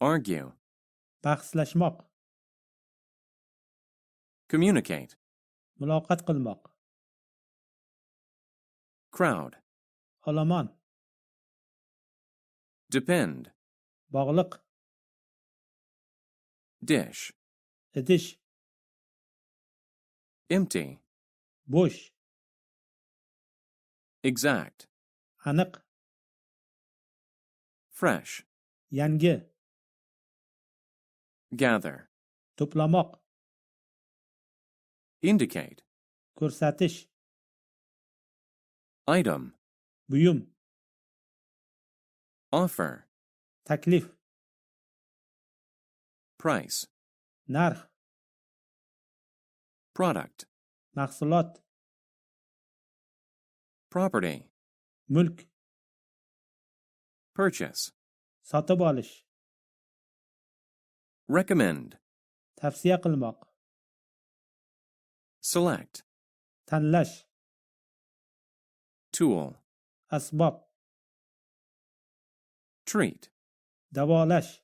argue, bahslashmoq, communicate, muloqot qilmoq, crowd, olomon, depend, bog'liq, dish, idish, empty, bo'sh, exact, aniq, fresh, yangi, gather, to'plamoq, indicate, ko'rsatish, item, buyum, offer, taklif, price, narx, product, mahsulot, property, mulk, purchase, sotib olish, recommend, tavsiya qilmoq, select, tanlash, tool, asbob, treat, davolash,